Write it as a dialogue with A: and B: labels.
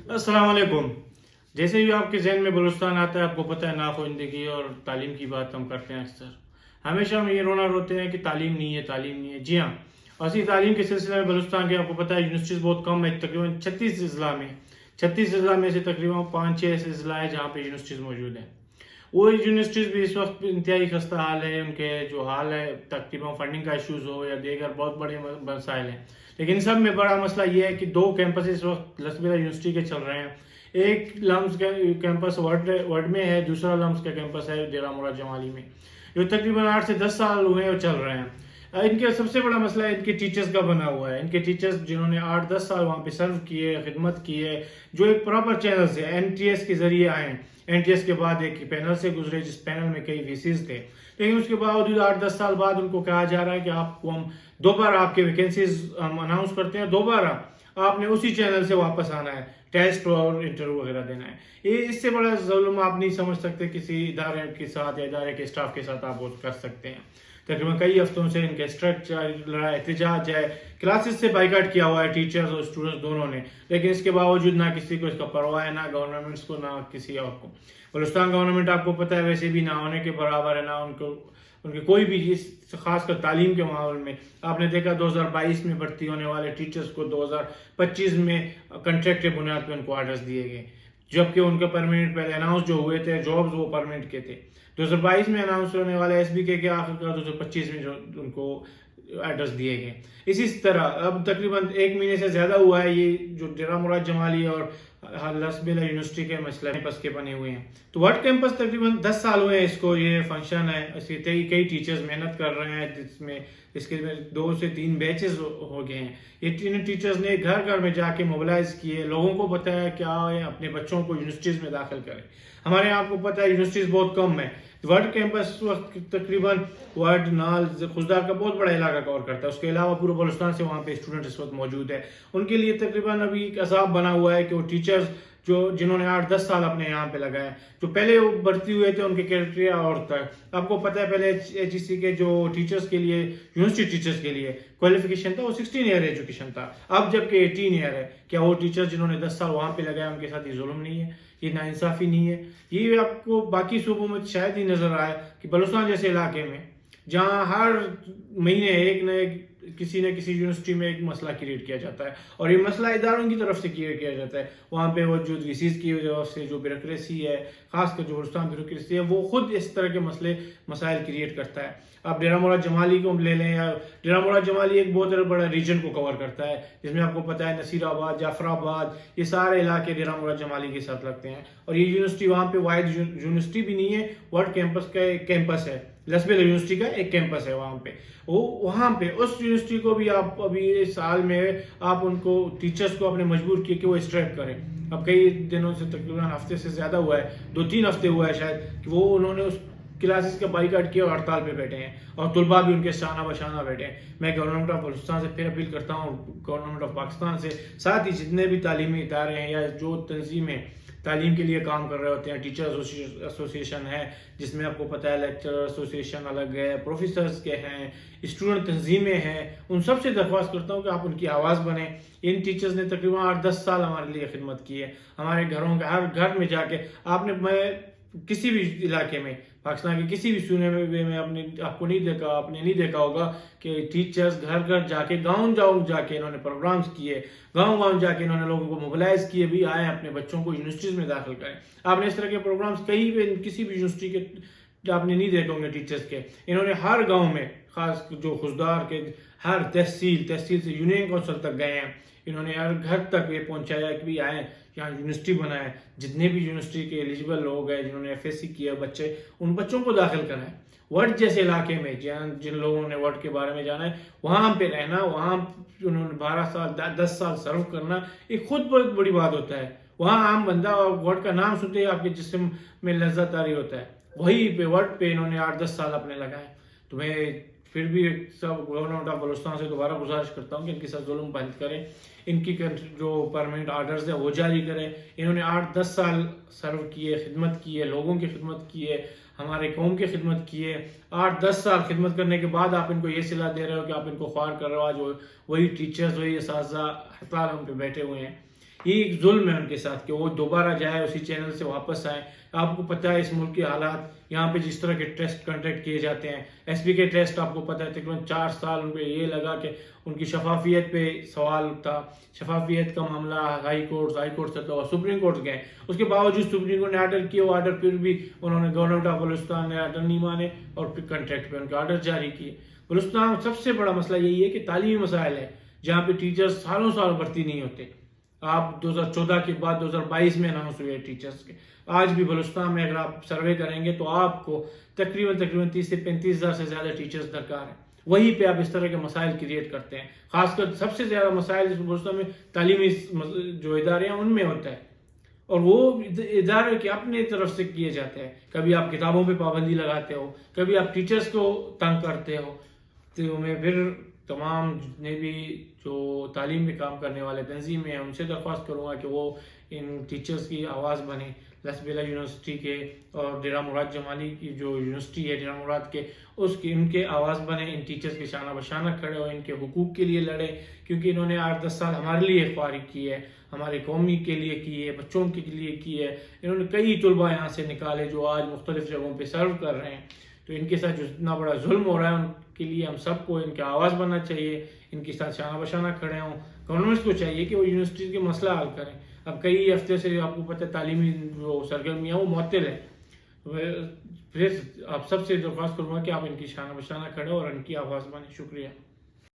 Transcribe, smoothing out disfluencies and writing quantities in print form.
A: अस्सलाम वालेकुम। जैसे ही आपके जहन में बलूचिस्तान आता है, आपको पता है नाखवानदगी और तालीम की बात हम करते हैं अक्सर। हमेशा हम ये रोना रोते हैं कि तालीम नहीं है, तालीम नहीं है। जी हाँ, असली तालीम के सिलसिले में बलूचिस्तान के आपको पता है यूनिवर्सिटीज़ बहुत कम है, तकरीबन 36 अजला में। 36 अजला में से तकरीबन 5-6 ऐसे अजला है जहाँ पे यूनिवर्सिटीज़ मौजूद हैं। वो यूनिवर्सिटीज़ भी इस वक्त इंतहाई खस्ता हाल है, उनके जो हाल है तकरीबन फंडिंग का इशूज़ हो या दीगर बहुत बड़े मसाइल हैं। लेकिन सब में बड़ा मसला ये है कि 2 कैंपस इस वक्त लसबेला यूनिवर्सिटी के चल रहे हैं। एक लम्स का कैंपस वर्ड में है, दूसरा लम्स का कैंपस है डेरा मुराद जमाली में, जो तकरीबन 8 से 10 साल हुए और चल रहे हैं। इनके सबसे बड़ा मसला इनके टीचर्स का बना हुआ है। इनके टीचर्स जिन्होंने 8-10 साल वहाँ पे सर्व किए, खिदमत की है, जो एक प्रॉपर चैनल से NTS के जरिए आए, NTS के बाद एक पैनल से गुजरे जिस पैनल में कई VCs थे, लेकिन उसके बावजूद 8-10 साल बाद उनको कहा जा रहा है कि आपको हम दोबारा आपके वैकेंसीज हम अनाउंस करते हैं, दोबारा आपने उसी चैनल से वापस आना है, टेस्ट और इंटरव्यू वगैरह देना है। ये इससे बड़ा जुल्म आप नहीं समझ सकते किसी इदारे के साथ या इदारे के स्टाफ के साथ आप वो कर सकते हैं। तकरीबन कई हफ्तों से इनके स्ट्राइक चल रहा है, एहतजाज है, क्लासेस से बाइकाट किया हुआ है टीचर्स और स्टूडेंट्स दोनों ने, लेकिन इसके बावजूद ना किसी को इसका परवाह है, ना गवर्नमेंट्स को, ना किसी और को। बलूचिस्तान गवर्नमेंट आपको पता है वैसे भी ना होने के बराबर है, ना उनको उनके कोई भी इस खासकर तालीम के माहौल में। आपने देखा 2022 में भर्ती होने वाले टीचर्स को 2025 में कॉन्ट्रैक्ट के बुनियाद पर उनको ऑर्डर्स दिए गए, जबकि उनके परमानेंट पहले अनाउंस जो हुए थे जॉब्स वो परमानेंट के थे। 2022 में अनाउंस होने वाले SBK के आखिरकार 2025 में जो उनको एड्रेस दिए गए। इसी तरह अब तकरीबन 1 महीने से ज़्यादा हुआ है ये जो डेरा मुराद जमाली और लसबेला यूनिवर्सिटी के मसले कैंपस के बने हुए हैं। तो वर्ड कैंपस तकरीबन 10 साल हुए हैं इसको, ये फंक्शन है, इसके कई टीचर्स मेहनत कर रहे हैं, जिसमें इसके 2 से 3 बैचेस हो गए हैं। ये 3 टीचर्स ने घर घर में जाके मोबिलाइज किए, लोगों को बताया क्या है अपने बच्चों को यूनिवर्सिटीज़ में दाखिल करें। हमारे यहाँ आपको पता है यूनिवर्सिटीज़ बहुत कम है। वर्ड कैंपस वक्त तकरीबन वर्ड नाल खुशदार का बहुत बड़ा इलाका कवर करता है, उसके अलावा पूरे बलूचिस्तान से वहाँ पे स्टूडेंट इस वक्त मौजूद है। उनके लिए तकरीबन अभी एक असाब बना हुआ है कि वो टीचर्स जिन्होंने 8-10 साल अपने यहाँ पे लगाए, जो पहले वो भर्ती हुए थे उनके क्राइटेरिया और था। आपको पता है पहले HEC के जो टीचर्स के लिए, यूनिवर्सिटी टीचर्स के लिए क्वालिफिकेशन था वो 16 ईयर एजुकेशन था, अब जबकि 18 ईयर है। क्या वो टीचर्स जिन्होंने 10 साल वहाँ पे लगाए उनके साथ ये जुल्म नहीं है, ये नाइंसाफ़ी नहीं है? ये आपको बाकी सूबों में शायद ही नज़र आए कि बलूचिस्तान जैसे इलाके में जहाँ हर महीने एक न किसी न किसी यूनिवर्सिटी में एक मसला क्रिएट किया जाता है, और ये मसला इदारों की तरफ से क्रिएट किया जाता है। वहाँ पे वो जो VCs की वजह से जो ब्यूरोक्रेसी है, खासकर जो बलूचिस्तान ब्यूरोक्रेसी है, वो खुद इस तरह के मसाइल क्रिएट करता है। आप डेरा मुराद जमाली को ले लें, या डेरा मुराद जमाली एक बहुत बड़ा रीजन को कवर करता है, जिसमें आपको पता है नसीराबाद, जाफराबाद, ये सारे इलाके डेरा मुराद जमाली के साथ लगते हैं। और ये यूनिवर्सिटी वहाँ पे वाइड यूनिवर्सिटी भी नहीं है, वर्ल्ड कैंपस का एक कैंपस है, लसबेला यूनिवर्सिटी का एक कैंपस है वहाँ पे। वो वहाँ पे उस यूनिवर्सिटी को भी आप अभी इस साल में आप उनको टीचर्स को आपने मजबूर किया कि वो स्ट्राइक करें। अब कई दिनों से तकरीबन हफ्ते से ज़्यादा हुआ है, 2-3 हफ्ते हुआ है शायद, कि वो उन्होंने उस क्लासेस का बाइकाट किया और हड़ताल पे बैठे हैं, और तुलबा भी उनके शाना बशाना बैठे हैं। मैं गवर्नमेंट ऑफ बलूचिस्तान से फिर अपील करता हूँ, गवर्नमेंट ऑफ पाकिस्तान से, साथ ही जितने भी तालीमी इदारे हैं या जो तंजीमें तालीम के लिए काम कर रहे होते हैं, टीचर्स एसोसिएशन है जिसमें आपको पता है लेक्चर एसोसिएशन अलग है, प्रोफेसर्स के हैं, स्टूडेंट तंजीमें हैं, उन सब से दरख्वास्त करता हूँ कि आप उनकी आवाज़ बने। इन टीचर्स ने तकरीबन 8-10 साल हमारे लिए खिदमत की है, हमारे घरों के हर घर में जाके आपने, मैं किसी भी इलाके में पाकिस्तान के किसी भी सूबे में आपको नहीं देखा, आपने नहीं देखा होगा कि टीचर्स घर घर जाके, गाँव जाके इन्होंने प्रोग्राम्स किए, गाँव जाके इन्होंने लोगों को मोबिलाइज किए, भी आए अपने बच्चों को यूनिवर्सिटीज़ में दाखिल करें। आपने इस तरह के प्रोग्राम्स कहीं पे किसी भी यूनिवर्सिटी के आपने नहीं देखे होंगे टीचर्स के। इन्होंने हर गाँव में, खास जो खुशदार के हर तहसील से यूनियन काउंसिल तक गए हैं, इन्होंने हर घर तक ये पहुंचाया कि भी आए यहाँ यूनिवर्सिटी बनाए, जितने भी यूनिवर्सिटी के एलिजिबल लोग हैं जिन्होंने FSC किया बच्चे, उन बच्चों को दाखिल कराएं। वर्ड जैसे इलाके में जिन लोगों ने वर्ड के बारे में जाना है, वहाँ पे रहना, वहाँ उन्होंने 12 साल 10 साल सर्व करना, ये खुद बहुत बड़ी बात होता है। वहाँ आम बंदा वर्ड का नाम सुनते ही आपके जिस्म में लज्जत आ रही होता है, वही पे वर्ड पे इन्होंने 8-10 साल अपने लगाए। तो मैं फिर भी सब गवर्नमेंट ऑफ बलूचिस्तान से दोबारा गुजारिश करता हूँ कि इनके साथ जुल्म बंद करें, इनकी जो परमानेंट आर्डर्स है वो जारी करें। इन्होंने 8-10 साल सर्व किए, खिदमत की है, लोगों की खिदमत की है, हमारे कौम की खिदमत की है। 8-10 साल खिदमत करने के बाद आप इनको ये सिला दे रहे हो कि आप इनको ख्वार कर रहे हो। आज वही टीचर्स, वही असातिज़ा हड़ताल पे बैठे हुए हैं। یہ ایک ظلم ہے ان کے ساتھ کہ وہ دوبارہ جائے اسی چینل سے واپس آئیں. آپ کو پتہ ہے اس ملک کے حالات، یہاں پہ جس طرح کے ٹیسٹ کنڈکٹ کیے جاتے ہیں، ایس پی کے ٹیسٹ آپ کو پتہ ہے تقریباً 4 سال ان پہ یہ لگا کہ ان کی شفافیت پہ سوال تھا. شفافیت کا معاملہ ہائی کورٹ سے تو سپریم کورٹ گئے، اس کے باوجود سپریم کورٹ نے آرڈر کیا، وہ آرڈر پھر بھی انہوں نے گورنمنٹ آف بلوچستان نے آرڈر نہیں مانے اور پھر کنٹریکٹ پہ ان کے آرڈر جاری کیے. بلوچستان سب سے بڑا مسئلہ یہی ہے کہ تعلیمی مسائل ہے جہاں پہ ٹیچرز سالوں سال بھرتی نہیں ہوتے. آپ 2014 کے بعد 2022 میں اناؤنس ہوئے ٹیچرز کے. آج بھی بلوچستان میں اگر آپ سروے کریں گے تو آپ کو تقریباً 30 سے 35 ہزار سے زیادہ ٹیچرز درکار ہیں. وہیں پہ آپ اس طرح کے مسائل کریٹ کرتے ہیں. خاص کر سب سے زیادہ مسائل بلوچستان میں تعلیمی جو ادارے ہیں ان میں ہوتا ہے، اور وہ ادارے کے اپنے طرف سے کیے جاتے ہیں. کبھی آپ کتابوں پہ پابندی لگاتے ہو، کبھی آپ ٹیچرز کو تنگ کرتے ہو. تو میں پھر تمام جتنے بھی جو تعلیم میں کام کرنے والے تنظیمیں ہیں ان سے درخواست کروں گا کہ وہ ان ٹیچرز کی آواز بنے. لسبیلا یونیورسٹی کے اور ڈیرہ مراد جمالی کی جو یونیورسٹی ہے ڈیرہ مراد کے، ان کے آواز بنے. ان ٹیچرز کے شانہ بشانہ کھڑے ہو، ان کے حقوق کے لیے لڑے، کیونکہ انہوں نے 8-10 سال ہمارے لیے خواری کی ہے، ہمارے قومی کے لیے کی ہے، بچوں کے لیے کی ہے. انہوں نے کئی طلباء یہاں سے نکالے جو آج مختلف جگہوں پہ سرو کر رہے ہیں. تو ان کے ساتھ جو اتنا بڑا ظلم ہو رہا ہے ان کے لیے ہم سب کو ان کی آواز بننا چاہیے، ان کے ساتھ شانہ بشانہ کھڑے ہوں. گورنمنٹ کو چاہیے کہ وہ یونیورسٹی کے مسئلہ حل کریں. اب کئی ہفتے سے آپ کو پتہ ہے تعلیمی جو سرگرمیاں وہ معطل ہے. پھر آپ سب سے درخواست کروں گا کہ آپ ان کی شانہ بشانہ کھڑے اور ان کی آواز بنیں. شکریہ.